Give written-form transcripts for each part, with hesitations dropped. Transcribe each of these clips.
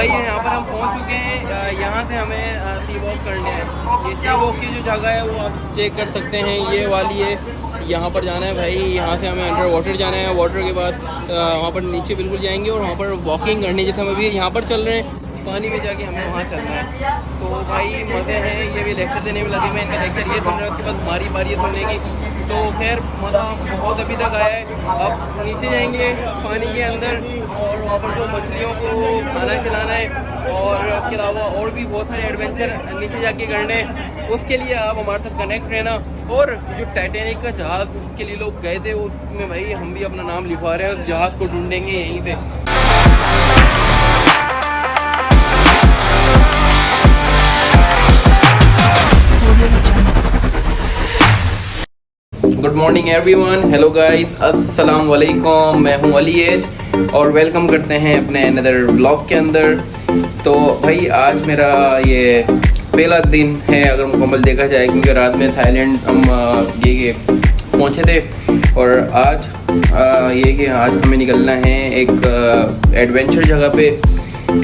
भाई यहाँ पर हम पहुँच चुके हैं। यहाँ से हमें सी वॉक करने हैं। ये सी वॉक की जो जगह है वो आप चेक कर सकते हैं, ये वाली है। यहाँ पर जाना है भाई, यहाँ से हमें अंडर वाटर जाना है। वाटर के बाद वहाँ पर नीचे बिल्कुल जाएंगे और वहाँ पर वॉकिंग करनी, जैसे हम अभी यहाँ पर चल रहे हैं, पानी में जाके हमें वहाँ चलना है। तो भाई मज़े हैं, ये भी लेक्चर देने में लगे हुए हैं। इनका लेक्चर ये सुन रहे हैं, उसके बाद हमारी बारी सुनने की। तो खैर मज़ा बहुत अभी तक आया है। अब नीचे जाएंगे पानी के अंदर और वहाँ पर जो मछलियों को खाना खिलाना है और उसके अलावा और भी बहुत सारे एडवेंचर नीचे जाके करने हैं। उसके लिए आप हमारे साथ कनेक्ट रहना। और जो टाइटैनिक का जहाज़ के लिए लोग गए थे, उसमें भाई हम भी अपना नाम लिखवा रहे हैं और जहाज़ को ढूंढेंगे यहीं से। Good morning everyone, hello guys, अस्सलाम वालेकुम। मैं हूं अली एज और वेलकम करते हैं अपने अनदर व्लॉग के अंदर। तो भाई आज मेरा ये पहला दिन है अगर मुकम्मल देखा जाए, क्योंकि रात में थाईलैंड हम ये पहुंचे थे और आज ये कि आज हमें निकलना है एक एडवेंचर जगह पे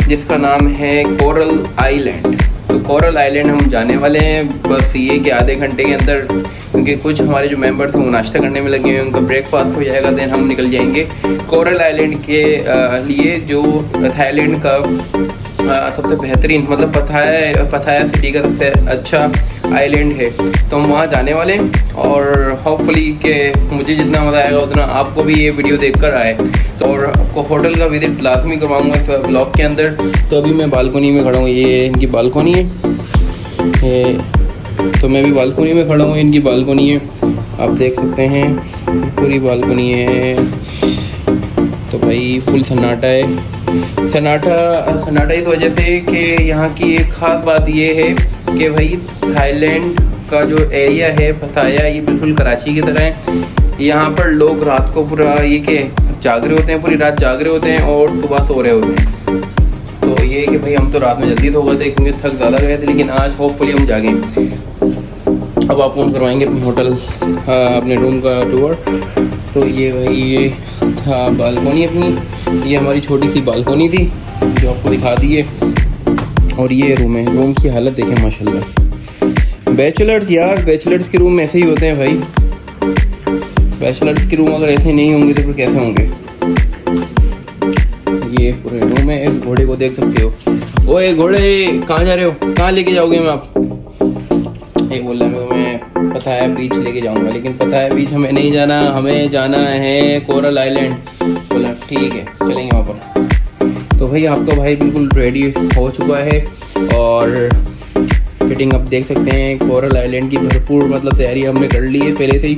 जिसका नाम है कोरल आइलैंड। तो कोरल आइलैंड हम जाने वाले हैं बस ये कि आधे घंटे के अंदर, क्योंकि कुछ हमारे जो मेंबर थे वो नाश्ता करने में लगे हुए हैं, उनका ब्रेकफास्ट हो जाएगा, देन हम निकल जाएंगे कोरल आइलैंड के लिए, जो थाईलैंड का सबसे बेहतरीन, मतलब पथाया सिटी का सबसे अच्छा आइलैंड है। तो हम वहाँ जाने वाले हैं और होपफुली कि मुझे जितना मज़ा आएगा उतना आपको भी ये वीडियो देखकर आए। तो और आपको होटल का विजिट लाजमी करवाऊँगा इस ब्लॉग के अंदर। तो अभी मैं बालकोनी में खड़ा हूँ, ये इनकी बालकोनी है, तो मैं भी बालकोनी में खड़ा हूँ, इनकी बालकोनी है, आप देख सकते हैं पूरी बालकोनी है। तो भाई फुल सन्नाटा है, सन्नाटा इस वजह से कि यहाँ की एक ख़ास बात ये है कि भाई थाईलैंड का जो एरिया है पथाया, ये बिल्कुल कराची की तरह है। यहाँ पर लोग रात को पूरा ये कि जाग रहे होते हैं, पूरी रात जाग रहे होते हैं और सुबह सो रहे होते हैं। तो ये कि भाई हम तो रात में जल्दी सो गए थे क्योंकि थक ज़्यादा गए थे, लेकिन आज होपफुली हम जागें। अब आप फोन करवाएंगे अपने होटल अपने रूम का टूर। तो ये भाई ये था बालकोनी अपनी, ये हमारी छोटी सी बालकोनी थी जो आपको दिखा दी है। और ये रूम है, रूम की हालत देखें माशाल्लाह। बैचलर्स यार, बैचलर्स के रूम ऐसे ही होते हैं भाई। बैचलर्स के रूम अगर ऐसे नहीं होंगे तो फिर कैसे होंगे। ये पूरे रूम है, इस घोड़े को देख सकते हो। ओए घोड़े कहाँ जा रहे हो, कहाँ लेके जाओगे मैं आप? ये बोल रहा है मैं तुम्हें पथाया बीच लेके जाऊंगा, लेकिन पथाया बीच हमें नहीं जाना, हमें जाना है कोरल आइलैंड। बोला ठीक है चलेंगे वहाँ पर। तो भाई आपका भाई बिल्कुल रेडी हो चुका है और फिटिंग आप देख सकते हैं। कोरल आइलैंड की भरपूर मतलब तैयारी हमने कर ली है पहले से ही।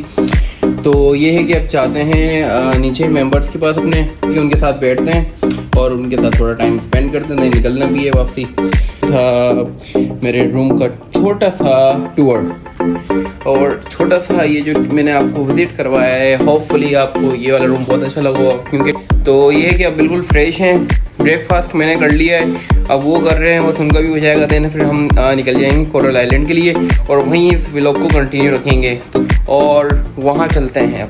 तो ये है कि अब चाहते हैं नीचे मेंबर्स के पास अपने, कि उनके साथ बैठते हैं और उनके साथ थोड़ा टाइम स्पेंड करते हैं, निकलना भी है वापसी। था मेरे रूम का छोटा सा टूर और छोटा सा ये जो मैंने आपको विजिट करवाया है, होपफुली आपको ये वाला रूम बहुत अच्छा लगा, क्योंकि तो ये है कि अब बिल्कुल फ्रेश हैं। ब्रेकफास्ट मैंने कर लिया है, अब वो कर रहे हैं, बस उनका भी हो जाएगा, देन फिर हम निकल जाएंगे कोरल आइलैंड के लिए और वहीं इस व्लॉग को कंटिन्यू रखेंगे और वहाँ चलते हैं अब।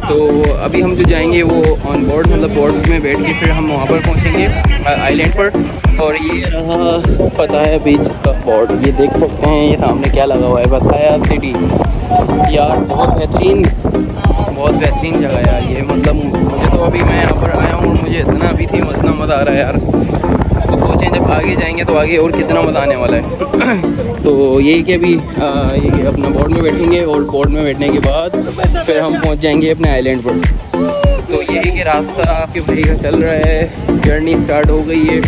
तो अभी हम जो जाएंगे वो ऑन बोर्ड, मतलब बोर्ड में बैठ के फिर हम वहाँ पर पहुँचेंगे आइलैंड पर। और ये रहा पथाया बीच का बोर्ड, ये देख सकते हैं, ये सामने क्या लगा हुआ है, पथाया सिटी। यार बहुत बेहतरीन जगह यार ये, मतलब मुझे तो अभी मैं यहाँ पर आया हूँ और मुझे इतना इतना मज़ा आ रहा है यार। तो सोचें जब आगे जाएंगे तो आगे और कितना मज़ा आने वाला है। तो यही कि अभी ये अपना बोर्ड में बैठेंगे और बोर्ड में बैठने के बाद फिर हम पहुंच जाएंगे अपने आइलैंड पर। तो यही कि रास्ता आपके भाई का चल रहा है, जर्नी स्टार्ट हो गई है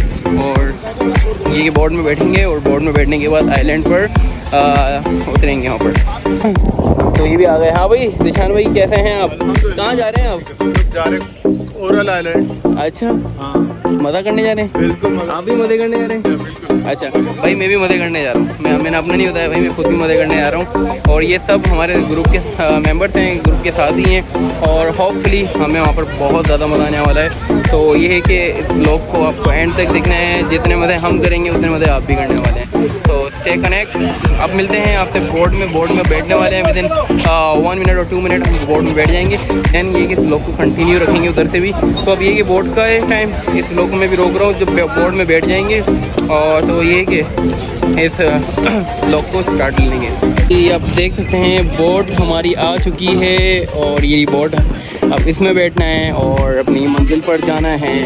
और ये बोर्ड में बैठेंगे और बोर्ड में बैठने के बाद आइलैंड पर उतरेंगे वहाँ पर। तो ये भी आ गए। हाँ भाई निशान भाई कैसे हैं आप, कहाँ जा रहे हैं आप? जा रहे कोरल आइलैंड। अच्छा हाँ मज़ा करने जा रहे हैं? बिल्कुल, आप भी मज़े करने जा रहे हैं? अच्छा भाई मैं भी मज़े करने जा रहा हूँ, मैंने अपना नहीं बताया भाई, मैं खुद भी मज़े करने जा रहा हूँ। और ये सब हमारे ग्रुप के मेंबर्स हैं, ग्रुप के साथ ही हैं और होपफुली हमें वहाँ पर बहुत ज़्यादा मज़ा आने वाला है। तो ये है कि इस ब्लॉग को आपको एंड तक देखना है, जितने मज़े हम करेंगे उतने मज़े आप भी करने वाले हैं। तो स्टे कनेक्ट, अब मिलते हैं आपसे बोर्ड में बैठने वाले हैं। विदिन 1 मिनट और 2 मिनट हम बोर्ड में बैठ जाएंगे। दैन ये कि इस ब्लॉग को कंटिन्यू रखेंगे उधर से भी। तो अब ये कि बोर्ड का है टाइम, इस ब्लॉग को मैं भी रोक रहा हूँ, जब बोर्ड में बैठ जाएंगे। और तो ये कि इस ब्लॉग को स्टार्ट लेंगे। ये आप देख सकते हैं बोट हमारी आ चुकी है और ये बोट अब इसमें बैठना है और अपनी मंजिल पर जाना है।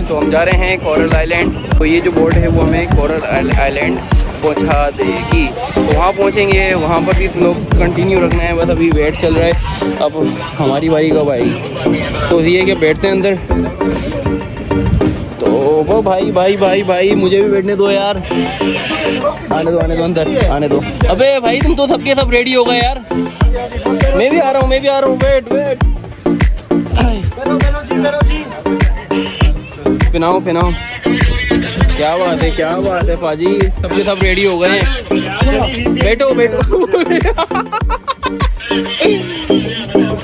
तो हम जा रहे हैं कोरल आइलैंड। तो ये जो बोट है वो हमें कोरल आइलैंड पहुंचा देगी। तो वहाँ पहुँचेंगे, वहाँ पर भी लोग कंटिन्यू रखना है, बस अभी वेट चल रहा है, अब हमारी बारी कब आएगी। तो ये कि बैठते हैं अंदर। तो वो भाई मुझे भी बैठने दो यार, आने दो अंदर आने दो। अबे भाई तुम तो सबके सब रेडी हो गए यार, मैं भी आ रहा हूँ, वेट पिनाओ। क्या बात है पाजी, सबके सब रेडी हो गए हैं, बैठो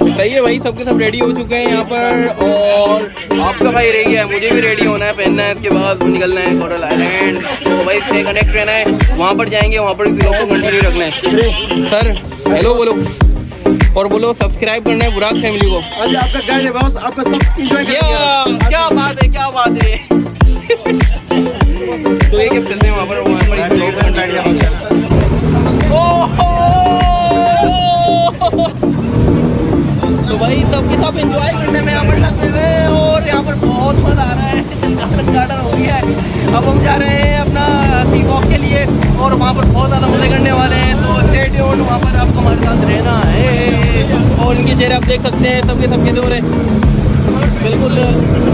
सही है भाई, सबके सब रेडी हो चुके हैं यहाँ पर। और आपका भाई रह गया है, मुझे भी रेडी होना है, पहनना है, इसके बाद निकलना है कोरल आइलैंड। तो भाई स्टे कनेक्ट रहना है, वहाँ पर जाएंगे, वहाँ पर लोगों को कंटिन्यू रखना है। सर हेलो बोलो, और बोलो सब्सक्राइब करना है बुराक फैमिली को। आज आपका गाइड है बॉस, आपका सब एंजॉय करेंगे। क्या बात है तो ये चलते हैं वहाँ पर तो भाई सबके सब एंजॉय करने में यहाँ पर लगते हुए, और यहाँ पर बहुत मजा आ रहा है, गार्डन हो गया है। अब हम जा रहे हैं अपना सी वॉक के लिए और वहाँ पर बहुत ज़्यादा मजे करने वाले हैं। तो स्टे ट्यून्ड, वहाँ पर आपको हमारे साथ रहना है। और इनके चेहरे आप देख सकते हैं, सबके सब कैसे हो रहे हैं, बिल्कुल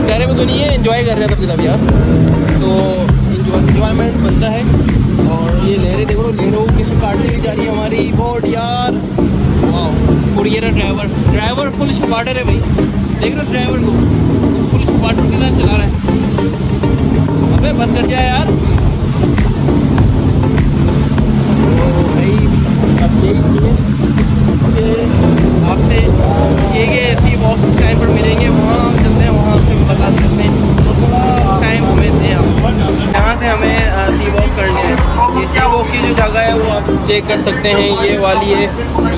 चेहरे में तो नहीं है, एंजॉय कर रहे हैं सबके सब यार। तो एंजॉयमेंट बनता है। और ये लहरें देखो, लहरों किसी काटती हुई जा रही है हमारी बोट यार। वाह, और ये रहा ड्राइवर फुल स्पार्टर है भाई, देख रहे हो ड्राइवर को, फुल स्पार्टर के साथ चला रहा है। अबे बंद कर जाए यार। तो भाई अब यही आपसे ये ऐसी वॉक टाइम पर मिलेंगे, वहाँ चलते हैं, वहाँ से बता सकते हैं। तो थोड़ा टाइम हमें दें आप, यहाँ से हमें सी वॉक करने हैं। ये सी वॉक की जो जगह है वो आप चेक कर सकते हैं, ये वाली है,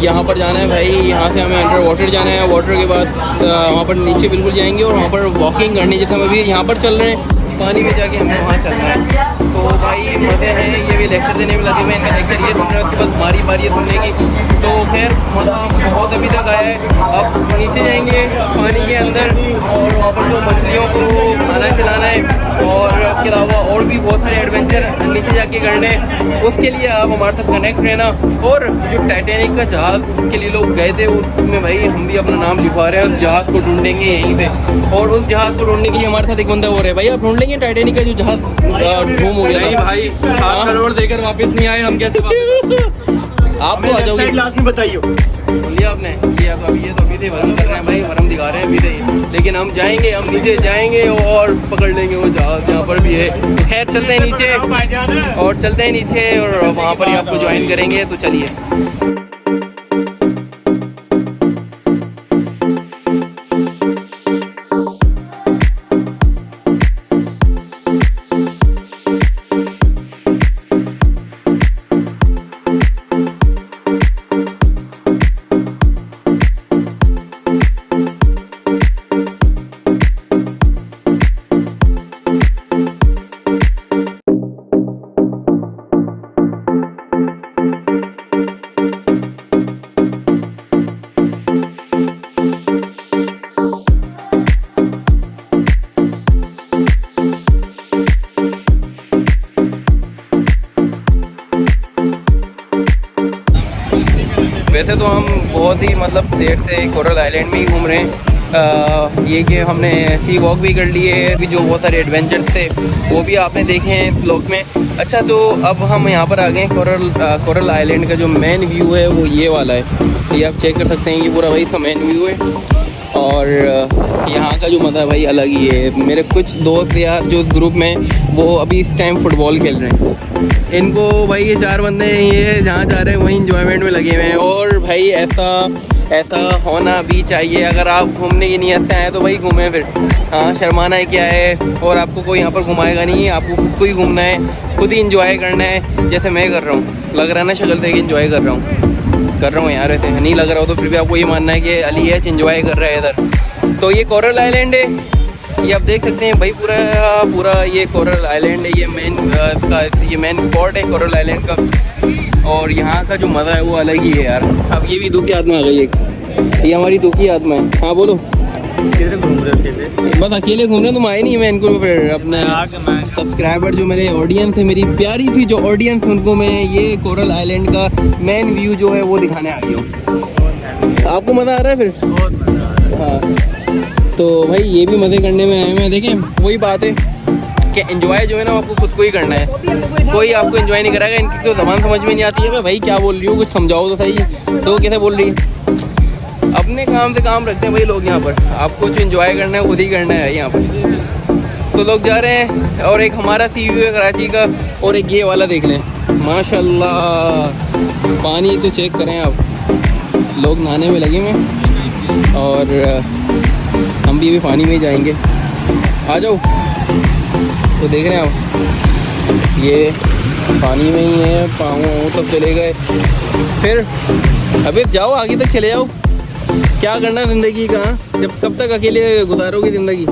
यहाँ पर जाना है भाई। यहाँ से हमें अंडर वाटर जाना है, वाटर के बाद वहाँ पर नीचे बिल्कुल जाएंगे और वहाँ पर वॉकिंग करनी, जैसे हम अभी यहाँ पर चल रहे हैं, पानी में जाके हमें वहाँ चलना है। तो भाई मज़े हैं, ये भी लेक्चर देने में लगे हुए हैं, इनका लेक्चर ये सुन रहे हैं, उसके बाद हमारी बारी है सुनने की। तो खैर मज़ा बहुत अभी तक आया है। अब नीचे जाएंगे पानी के अंदर और वहाँ पर जो मछलियों को खाना खिलाना है, और उसके अलावा और भी बहुत सारे एडवेंचर नीचे जाके करने हैं। उसके लिए आप हमारे साथ कनेक्ट रहना। और जो टाइटैनिक का जहाज़ के लिए लोग गए थे, उसमें भाई हम भी अपना नाम लिखवा रहे हैं, उस जहाज़ को ढूंढेंगे यहीं पे। और उस जहाज़ को ढूंढने के लिए हमारे साथ एक बंदा हो रहा है, भाई आप ढूंढ लेंगे टाइटैनिक का जो जहाज़ घूम हो गया था। भाई 7 करोड़ देकर वापस नहीं आए, हम कैसे आप तो आ जाओगे, लास्ट में बताइए। लिया आपने, ये तो अभी से वरम कर रहे हैं भाई, वरम दिखा रहे हैं अभी से। लेकिन हम जाएंगे, हम नीचे जाएंगे और पकड़ लेंगे वो जहाज जहाँ पर भी है। तो खैर चलते हैं नीचे, और चलते हैं नीचे और वहाँ पर ही आपको ज्वाइन करेंगे। तो चलिए। वैसे तो हम बहुत ही मतलब देर से कोरल आइलैंड में ही घूम रहे हैं। ये कि हमने सी वॉक भी कर लिए है, अभी जो बहुत सारे एडवेंचर्स थे वो भी आपने देखे हैं ब्लॉग में। अच्छा, तो अब हम यहाँ पर आ गए हैं। कोरल आइलैंड का जो मेन व्यू है वो ये वाला है, ये आप चेक कर सकते हैं, ये पूरा वही इसका मेन व्यू है। और यहाँ का जो मज़ा है भाई अलग ही है। मेरे कुछ दोस्त यार जो ग्रुप में वो अभी इस टाइम फुटबॉल खेल रहे हैं। इनको भाई ये 4 बंदे ये जहाँ जा रहे हैं वहीं इंजॉयमेंट में लगे हुए हैं। और भाई ऐसा होना भी चाहिए। अगर आप घूमने की नीयत से आए तो भाई घूमें फिर। हाँ, शर्माना है क्या है। और आपको कोई यहाँ पर घुमाएगा नहीं, आपको खुद को ही घूमना है, खुद ही इंजॉय करना है, जैसे मैं कर रहा हूँ। लग रहा है ना शक्ल से कि इंजॉय कर रहा हूँ यार। ऐसे नहीं लग रहा हो तो फिर भी आपको ये मानना है कि अली एच इंजॉय कर रहा है इधर। तो ये कोरल आइलैंड है, ये आप देख सकते हैं भाई। पूरा ये कोरल आइलैंड है, ये मेन स्पॉट है कोरल आइलैंड का। और यहाँ का जो मज़ा है वो अलग ही है यार। अब ये भी दुखी आत्मा आ गई है, ये हमारी दुखी आत्मा है। हाँ बोलो, किधर घूम रहे हो अकेले? बस अकेले घूम रहे तुम आए नहीं। मैं इनको फिर अपने सब्सक्राइबर जो मेरे ऑडियंस है, मेरी प्यारी सी जो ऑडियंस, उनको मैं ये कोरल आइलैंड का मेन व्यू जो है वो दिखाने आ गया हूँ। आपको मज़ा आ रहा है फिर? बहुत मजा आ रहा है। हाँ, तो भाई ये भी मज़े करने में आए हुए हैं। देखें, वही बात है कि एंजॉय जो है ना आपको खुद को ही करना है। कोई आपको एंजॉय नहीं कराएगा। इनकी तो ज़बान समझ में नहीं आती है। भाई क्या बोल रही हो, कुछ समझाओ तो सही। तो कैसे बोल रही है? अपने काम से काम रखते हैं भाई लोग यहाँ पर। आपको जो एंजॉय करना है खुद ही करना है यहाँ पर। तो लोग जा रहे हैं। और एक हमारा सी व्यू है कराची का, और एक ये वाला देख लें। माशाल्लाह, पानी तो चेक करें आप। लोग नहाने में लगे हुए हैं और हम भी अभी पानी में ही जाएंगे। आ जाओ। तो देख रहे हैं आप, ये पानी में ही है। पाँव सब चले गए। फिर अबे जाओ आगे तक चले जाओ। क्या करना ज़िंदगी का? जब कब तक अकेले गुजारोगे ज़िंदगी?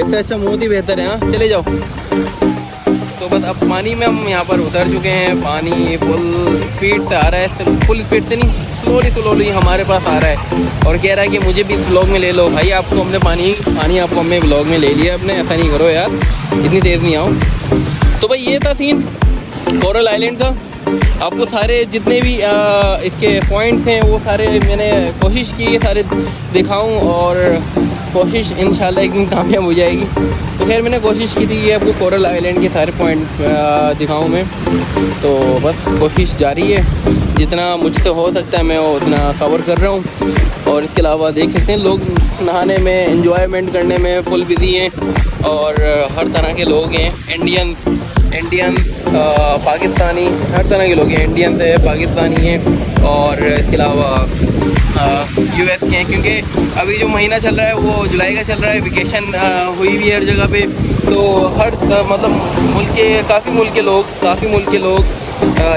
इससे अच्छा मौत ही बेहतर है। हाँ, चले जाओ। तो बस अब पानी में हम यहाँ पर उतर चुके हैं। पानी फुल स्पीड से आ रहा है, फुल स्पीड से नहीं, स्लोली हमारे पास आ रहा है। और कह रहा है कि मुझे भी ब्लॉग में ले लो। भाई आपको हमने पानी आपको हमने ब्लॉग में ले लिया अपने। ऐसा नहीं करो यार, इतनी तेज़ नहीं आओ। तो भाई ये था सीन कोरल आइलैंड का। आपको सारे जितने भी इसके पॉइंट्स हैं वो सारे मैंने कोशिश की सारे दिखाऊं, और कोशिश इंशाल्लाह एक दिन कामयाब हो जाएगी। तो खैर मैंने कोशिश की थी कि आपको कोरल आइलैंड के सारे पॉइंट दिखाऊं मैं। तो बस कोशिश जारी है, जितना मुझसे हो सकता है मैं वो उतना कवर कर रहा हूँ। और इसके अलावा देख सकते हैं लोग नहाने में, एंजॉयमेंट करने में फुल बिजी हैं। और हर तरह के लोग हैं, इंडियन पाकिस्तानी, हर तरह के लोग हैं। इंडियन है, पाकिस्तानी हैं, और इसके अलावा US के हैं। क्योंकि अभी जो महीना चल रहा है वो जुलाई का चल रहा है। वेकेशन हुई भी है हर जगह पे। तो हर मतलब काफ़ी मुल्क के लोग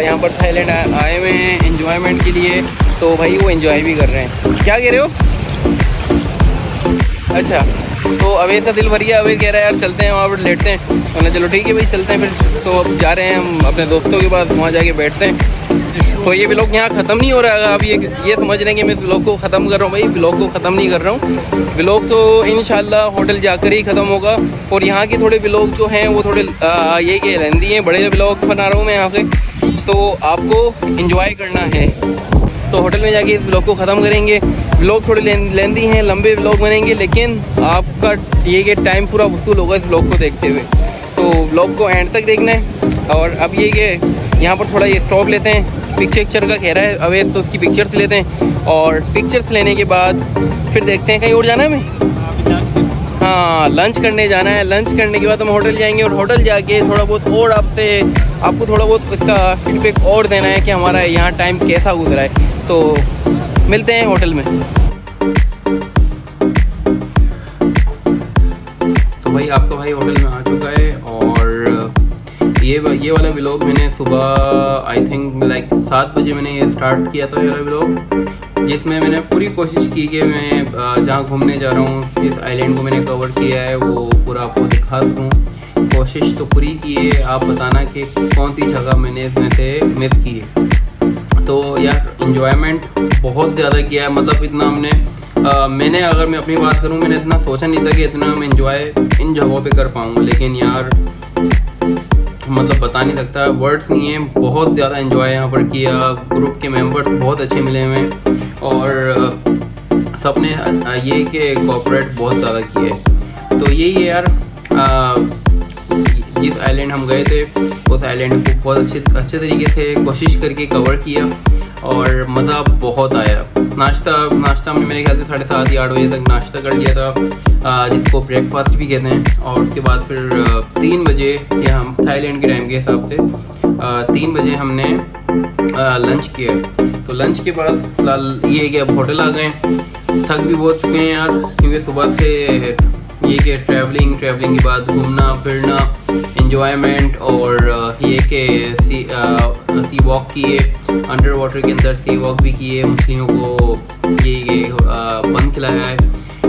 यहाँ पर थाईलैंड आए हुए हैं एंजॉयमेंट के लिए। तो भाई वो एंजॉय भी कर रहे हैं। क्या कह रहे हो? अच्छा, तो अवेद का दिल भर गया। अवेद कह रहा है यार चलते हैं वहाँ पर लेटते हैं। मैंने चलो ठीक है भाई चलते हैं फिर। तो अब जा रहे हैं हम अपने दोस्तों के पास, वहाँ जाके बैठते हैं। तो ये व्लॉग यहाँ ख़त्म नहीं हो रहा है। अब ये समझ रहे हैं कि मैं व्लॉग को ख़त्म कर रहा हूँ। भाई व्लॉग को ख़त्म नहीं कर रहा हूँ। व्लॉग तो इंशाल्लाह होटल जाकर ही ख़त्म होगा। और यहाँ के थोड़े व्लॉग जो हैं वो थोड़े ये के लेंदी हैं, बड़े व्लॉग बना रहा हूँ मैं यहाँ से। तो आपको इंजॉय करना है तो होटल में जाके इस व्लॉग को ख़त्म करेंगे। व्लॉग थोड़े लेंदी हैं, लंबे व्लॉग बनेंगे, लेकिन आपका ये कि टाइम पूरा वसूल होगा इस व्लॉग को देखते हुए। तो व्लॉग को एंड तक देखना है। और अब ये कि यहाँ पर थोड़ा ये स्टॉप लेते हैं, पिक्चर का कह रहा है अवेद, तो उसकी पिक्चर्स लेते हैं। और पिक्चर्स लेने के बाद फिर देखते हैं कहीं और जाना है हमें। हाँ, लंच करने जाना है। लंच करने के बाद हम होटल जाएंगे, और होटल जाके थोड़ा बहुत और आपको थोड़ा बहुत इसका फीडबैक और देना है कि हमारा यहाँ टाइम कैसा गुजरा है। तो मिलते हैं होटल में। तो भाई आपका भाई होटल में आ चुका है। और ये वाला व्लॉग मैंने सुबह आई थिंक लाइक 7 बजे मैंने ये स्टार्ट किया था ये वाला व्लॉग, जिसमें मैंने पूरी कोशिश की कि मैं जहाँ घूमने जा रहा हूँ इस आइलैंड को मैंने कवर किया है, वो पूरा आपको दिखा सकूँ। कोशिश तो पूरी की है। आप बताना कि कौन सी जगह मैंने इसमें से मिस की है। तो यार एंजॉयमेंट बहुत ज़्यादा किया है। मतलब इतना मैंने अगर मैं अपनी बात करूँ, मैंने इतना सोचा नहीं था कि इतना मैं एंजॉय इन जगहों पे कर पाऊँगा। लेकिन यार मतलब बता नहीं सकता, वर्ड्स नहीं है। बहुत ज़्यादा एंजॉय यहाँ पर किया। ग्रुप के मेंबर्स बहुत अच्छे मिले हुए, और सब ने ये कि कोऑपरेट बहुत ज़्यादा किए। तो यही है यार, जिस आइलैंड हम गए थे उस आइलैंड को बहुत अच्छे तरीके से कोशिश करके कवर किया। और मज़ा बहुत आया। नाश्ता में मेरे ख्याल से 7:30 या 8 बजे तक नाश्ता कर लिया था, जिसको ब्रेकफास्ट भी कहते हैं। और उसके बाद फिर 3 बजे, या हम थाईलैंड के टाइम के हिसाब से 3 बजे हमने लंच किया। तो लंच के बाद फिलहाल ये है कि अब होटल आ गए, थक भी बहुत चुके हैं यार, क्योंकि सुबह से ये कि ट्रैवलिंग के बाद घूमना फिरना, एंजॉयमेंट, और ये कि सी वॉक किए, अंडर वाटर के अंदर सी वॉक भी किए, मछलियों को ये बंद खिलाया है।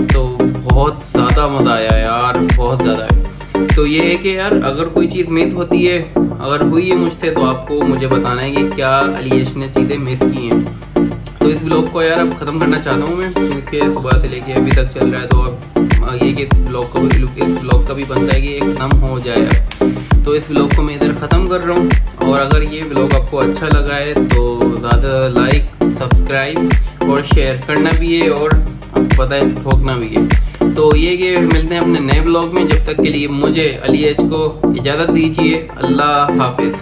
तो बहुत ज़्यादा मज़ा आया यार, बहुत ज़्यादा है। तो ये है कि यार अगर कोई चीज़ मिस होती है, अगर हुई है मुझसे, तो आपको मुझे बताना है कि क्या अलियश ने चीज़ें मिस की हैं। तो इस ब्लॉग को यार अब ख़त्म करना चाहता हूँ मैं, क्योंकि सुबह से लेके अभी तक चल रहा है। तो अब ये कि इस ब्लॉग का भी बनता है कि एक ख़त्म हो जाए अब। तो इस ब्लॉग को मैं इधर ख़त्म कर रहा हूँ। और अगर ये ब्लॉग आपको अच्छा लगा है तो ज़्यादा लाइक, सब्सक्राइब और शेयर करना भी है, और आपको पता है ठोकना भी है। तो ये कि मिलते हैं अपने नए ब्लॉग में। जब तक के लिए मुझे अली एच को इजाज़त दीजिए। अल्लाह हाफिज़।